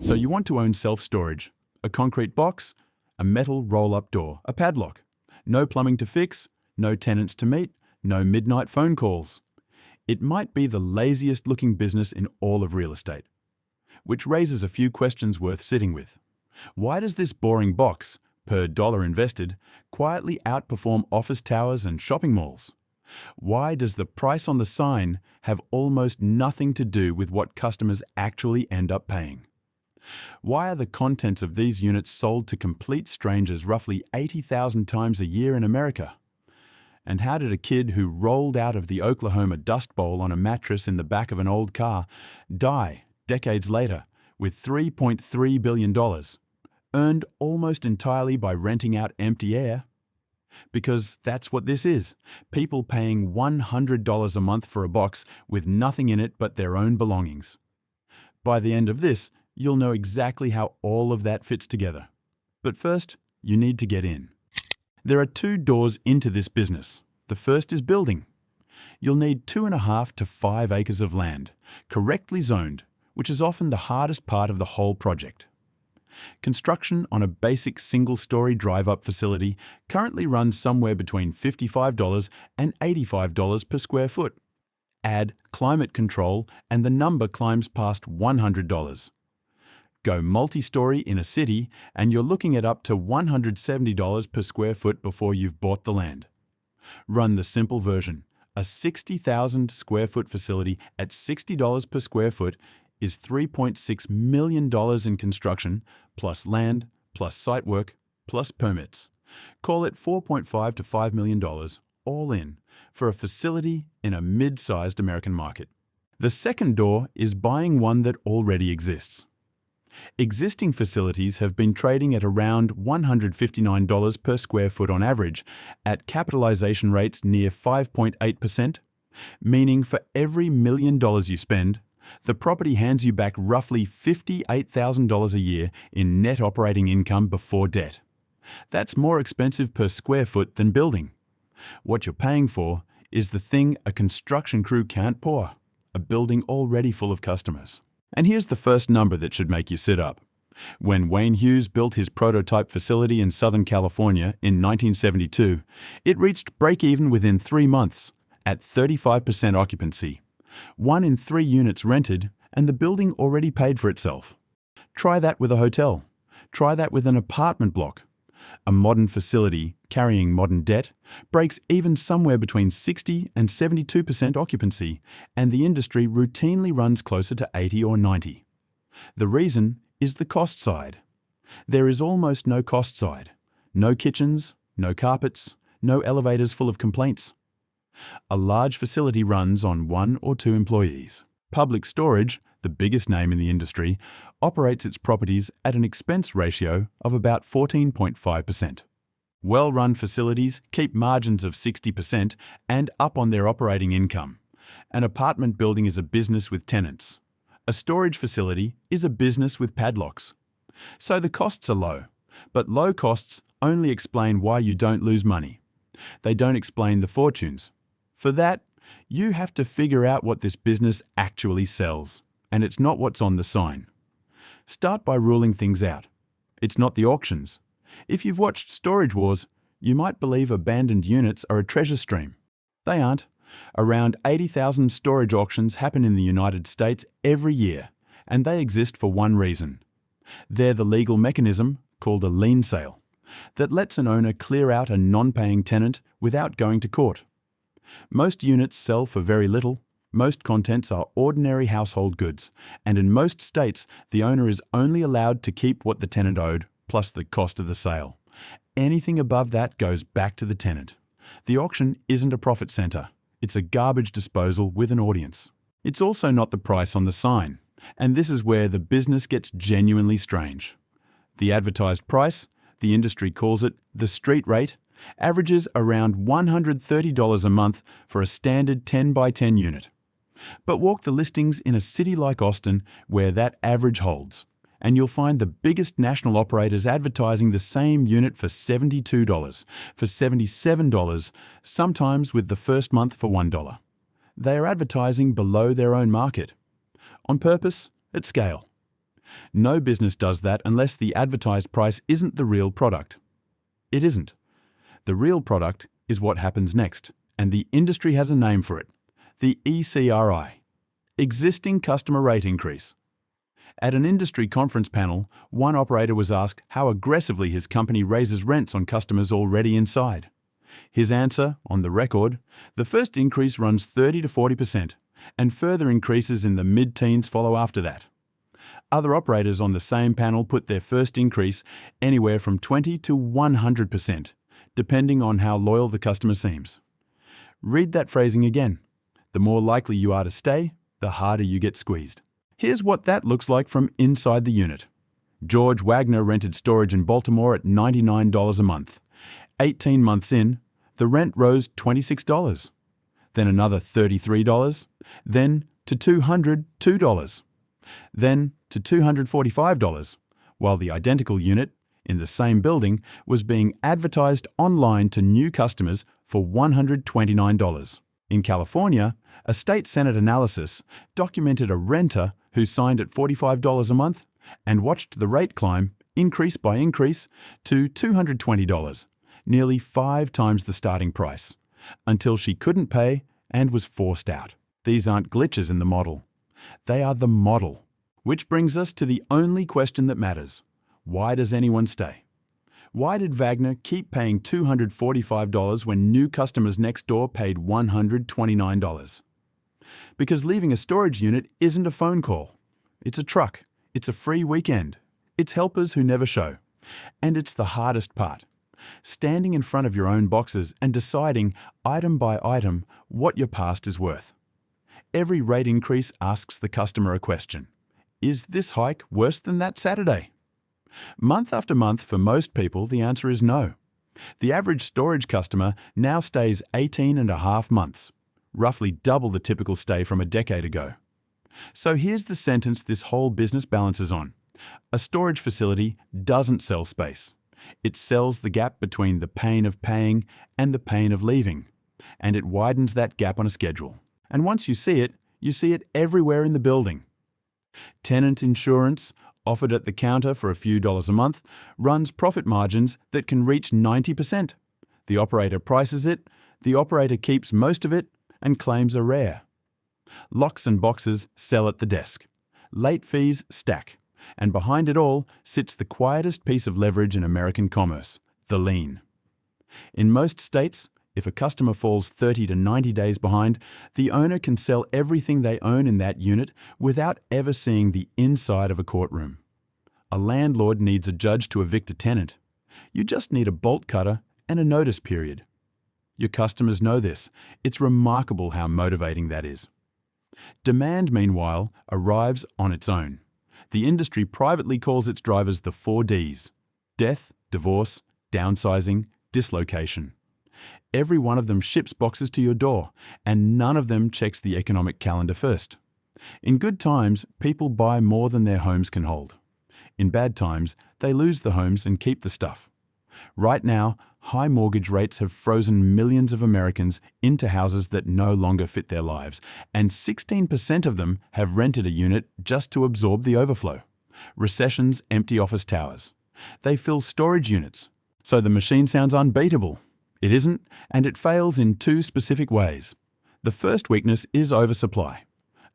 So you want to own self-storage, a concrete box, a metal roll-up door, a padlock, no plumbing to fix, no tenants to meet, no midnight phone calls. It might be the laziest looking business in all of real estate, which raises a few questions worth sitting with. Why does this boring box, per dollar invested, quietly outperform office towers and shopping malls? Why does the price on the sign have almost nothing to do with what customers actually end up paying? Why are the contents of these units sold to complete strangers roughly 80,000 times a year in America? And how did a kid who rolled out of the Oklahoma Dust Bowl on a mattress in the back of an old car die decades later with $3.3 billion, earned almost entirely by renting out empty air? Because that's what this is, people paying $100 a month for a box with nothing in it but their own belongings. By the end of this, you'll know exactly how all of that fits together. But first, you need to get in. There are two doors into this business. The first is building. You'll need 2.5 to 5 acres of land, correctly zoned, which is often the hardest part of the whole project. Construction on a basic single-story drive-up facility currently runs somewhere between $55 and $85 per square foot. Add climate control and the number climbs past $100. Go multi-story in a city and you're looking at up to $170 per square foot before you've bought the land. Run the simple version. A 60,000 square foot facility at $60 per square foot is $3.6 million in construction, plus land, plus site work, plus permits. Call it $4.5 to $5 million, all in, for a facility in a mid-sized American market. The second door is buying one that already exists. Existing facilities have been trading at around $159 per square foot on average, at capitalization rates near 5.8%, meaning for every $1 million you spend, the property hands you back roughly $58,000 a year in net operating income before debt. That's more expensive per square foot than building. What you're paying for is the thing a construction crew can't pour, a building already full of customers. And here's the first number that should make you sit up. When Wayne Hughes built his prototype facility in Southern California in 1972, it reached break-even within 3 months at 35% occupancy. 1 in 3 units rented, and the building already paid for itself. Try that with a hotel. Try that with an apartment block. A modern facility carrying modern debt breaks even somewhere between 60 and 72% occupancy, and the industry routinely runs closer to 80 or 90. The reason is the cost side. There is almost no cost side. No kitchens, no carpets, no elevators full of complaints. A large facility runs on 1 or 2 employees. Public Storage, the biggest name in the industry, operates its properties at an expense ratio of about 14.5%. Well-run facilities keep margins of 60% and up on their operating income. An apartment building is a business with tenants. A storage facility is a business with padlocks. So the costs are low, but low costs only explain why you don't lose money. They don't explain the fortunes. For that, you have to figure out what this business actually sells, and it's not what's on the sign. Start by ruling things out. It's not the auctions. If you've watched Storage Wars, you might believe abandoned units are a treasure stream. They aren't. Around 80,000 storage auctions happen in the United States every year, and they exist for one reason. They're the legal mechanism, called a lien sale, that lets an owner clear out a non-paying tenant without going to court. Most units sell for very little. Most contents are ordinary household goods, and in most states, the owner is only allowed to keep what the tenant owed, plus the cost of the sale. Anything above that goes back to the tenant. The auction isn't a profit center. It's a garbage disposal with an audience. It's also not the price on the sign, and this is where the business gets genuinely strange. The advertised price, the industry calls it the street rate, averages around $130 a month for a standard 10 by 10 unit. But walk the listings in a city like Austin where that average holds, and you'll find the biggest national operators advertising the same unit for $72, for $77, sometimes with the first month for $1. They are advertising below their own market. On purpose, at scale. No business does that unless the advertised price isn't the real product. It isn't. The real product is what happens next, and the industry has a name for it: the ECRI, Existing Customer Rate Increase. At an industry conference panel, one operator was asked how aggressively his company raises rents on customers already inside. His answer, on the record: the first increase runs 30 to 40%, and further increases in the mid-teens follow after that. Other operators on the same panel put their first increase anywhere from 20 to 100%, depending on how loyal the customer seems. Read that phrasing again. The more likely you are to stay, the harder you get squeezed. Here's what that looks like from inside the unit. George Wagner rented storage in Baltimore at $99 a month. 18 months in, the rent rose $26, then another $33, then to $202, then to $245, while the identical unit in the same building was being advertised online to new customers for $129. In California, a state Senate analysis documented a renter who signed at $45 a month and watched the rate climb, increase by increase, to $220, nearly 5 times the starting price, until she couldn't pay and was forced out. These aren't glitches in the model. They are the model. Which brings us to the only question that matters: why does anyone stay? Why did Wagner keep paying $245 when new customers next door paid $129? Because leaving a storage unit isn't a phone call. It's a truck. It's a free weekend. It's helpers who never show. And it's the hardest part: standing in front of your own boxes and deciding, item by item, what your past is worth. Every rate increase asks the customer a question: is this hike worse than that Saturday? Month after month, for most people, the answer is no. The average storage customer now stays 18.5 months, roughly double the typical stay from a decade ago. So here's the sentence this whole business balances on: a storage facility doesn't sell space. It sells the gap between the pain of paying and the pain of leaving, and it widens that gap on a schedule. And once you see it everywhere in the building. Tenant insurance, offered at the counter for a few dollars a month, runs profit margins that can reach 90%. The operator prices it, the operator keeps most of it, and claims are rare. Locks and boxes sell at the desk. Late fees stack. And behind it all sits the quietest piece of leverage in American commerce: the lien. In most states, if a customer falls 30 to 90 days behind, the owner can sell everything they own in that unit without ever seeing the inside of a courtroom. A landlord needs a judge to evict a tenant. You just need a bolt cutter and a notice period. Your customers know this. It's remarkable how motivating that is. Demand, meanwhile, arrives on its own. The industry privately calls its drivers the 4 Ds: death, divorce, downsizing, dislocation. Every one of them ships boxes to your door, and none of them checks the economic calendar first. In good times, people buy more than their homes can hold. In bad times, they lose the homes and keep the stuff. Right now, high mortgage rates have frozen millions of Americans into houses that no longer fit their lives, and 16% of them have rented a unit just to absorb the overflow. Recessions empty office towers. They fill storage units. So the machine sounds unbeatable. It isn't, and it fails in 2 specific ways. The first weakness is oversupply.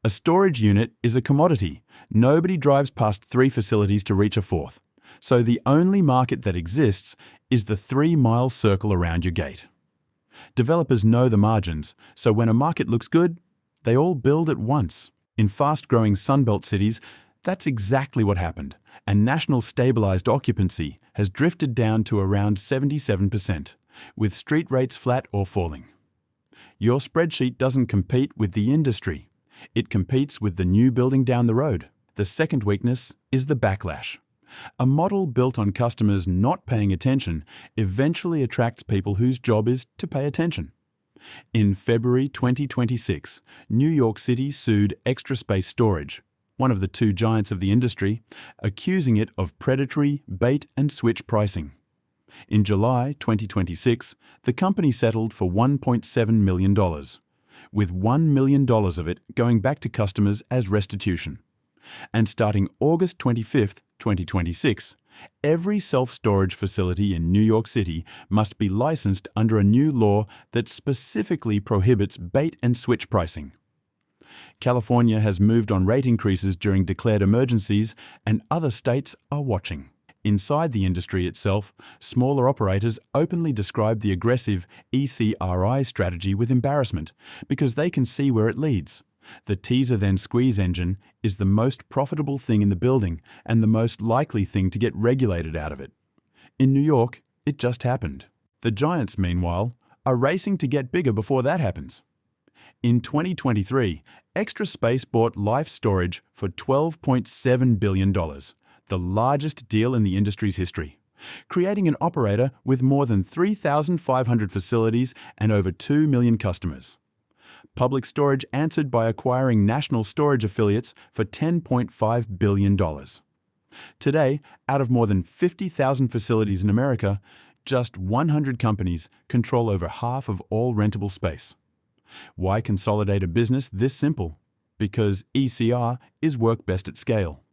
A storage unit is a commodity. Nobody drives past 3 facilities to reach a 4th. So the only market that exists is the 3-mile circle around your gate. Developers know the margins, so when a market looks good, they all build at once. In fast-growing Sunbelt cities, that's exactly what happened, and national stabilized occupancy has drifted down to around 77%, with street rates flat or falling. Your spreadsheet doesn't compete with the industry. It competes with the new building down the road. The second weakness is the backlash. A model built on customers not paying attention eventually attracts people whose job is to pay attention. In February 2026, New York City sued Extra Space Storage, one of the 2 giants of the industry, accusing it of predatory bait and switch pricing. In July 2026, the company settled for $1.7 million, with $1 million of it going back to customers as restitution. And starting August 25th, 2026, every self-storage facility in New York City must be licensed under a new law that specifically prohibits bait-and-switch pricing. California has moved on rate increases during declared emergencies, and other states are watching. Inside the industry itself, smaller operators openly describe the aggressive ECRI strategy with embarrassment because they can see where it leads. The teaser-then-squeeze engine is the most profitable thing in the building and the most likely thing to get regulated out of it. In New York, it just happened. The giants, meanwhile, are racing to get bigger before that happens. In 2023, Extra Space bought Life Storage for $12.7 billion, the largest deal in the industry's history, creating an operator with more than 3,500 facilities and over 2 million customers. Public Storage answered by acquiring national storage affiliates for $10.5 billion. Today, out of more than 50,000 facilities in America, just 100 companies control over half of all rentable space. Why consolidate a business this simple? Because ECR is work best at scale.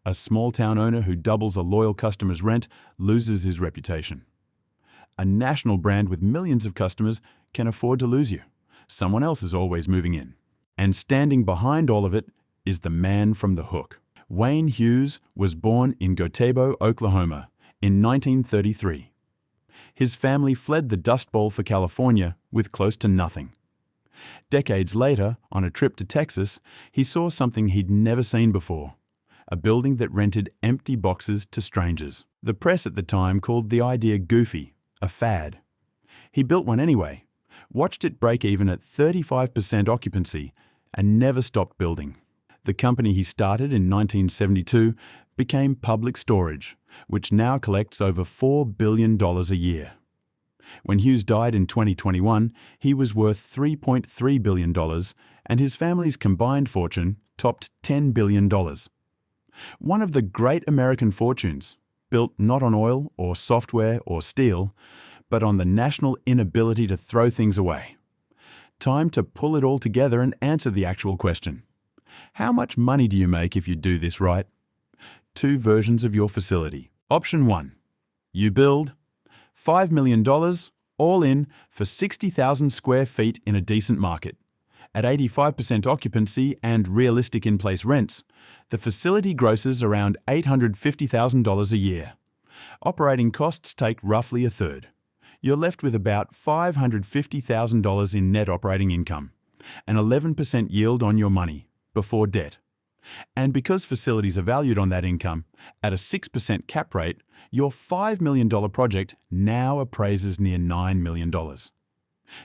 A small-town owner who doubles a loyal customer's rent loses his reputation. A national brand with millions of customers can afford to lose you. Someone else is always moving in. And standing behind all of it is the man from the hook. Wayne Hughes was born in Gotebo, Oklahoma, in 1933. His family fled the Dust Bowl for California with close to nothing. Decades later, on a trip to Texas, he saw something he'd never seen before: a building that rented empty boxes to strangers. The press at the time called the idea goofy, a fad. He built one anyway, watched it break even at 35% occupancy, and never stopped building. The company he started in 1972 became Public Storage, which now collects over $4 billion a year. When Hughes died in 2021, he was worth $3.3 billion, and his family's combined fortune topped $10 billion. One of the great American fortunes, built not on oil or software or steel, but on the national inability to throw things away. Time to pull it all together and answer the actual question. How much money do you make if you do this right? Two versions of your facility. Option 1. You build $5 million, all in, for 60,000 square feet in a decent market. At 85% occupancy and realistic in-place rents, the facility grosses around $850,000 a year. Operating costs take roughly a third. You're left with about $550,000 in net operating income, an 11% yield on your money, before debt. And because facilities are valued on that income, at a 6% cap rate, your $5 million project now appraises near $9 million.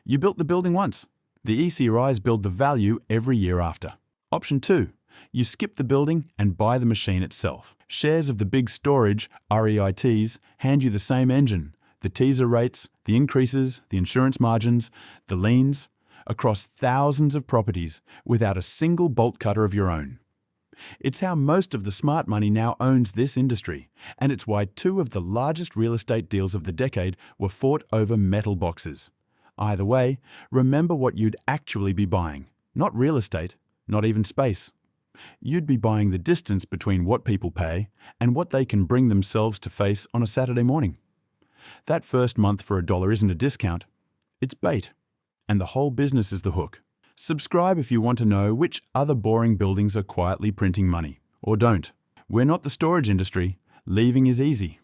You built the building once. The ECRIs build the value every year after. Option 2. You skip the building and buy the machine itself. Shares of the big storage, REITs, hand you the same engine, the teaser rates, the increases, the insurance margins, the liens, across thousands of properties without a single bolt cutter of your own. It's how most of the smart money now owns this industry, and it's why two of the largest real estate deals of the decade were fought over metal boxes. Either way, remember what you'd actually be buying. Not real estate, not even space. You'd be buying the distance between what people pay and what they can bring themselves to face on a Saturday morning. That first month for $1 isn't a discount, it's bait. And the whole business is the hook. Subscribe if you want to know which other boring buildings are quietly printing money, or don't. We're not the storage industry. Leaving is easy.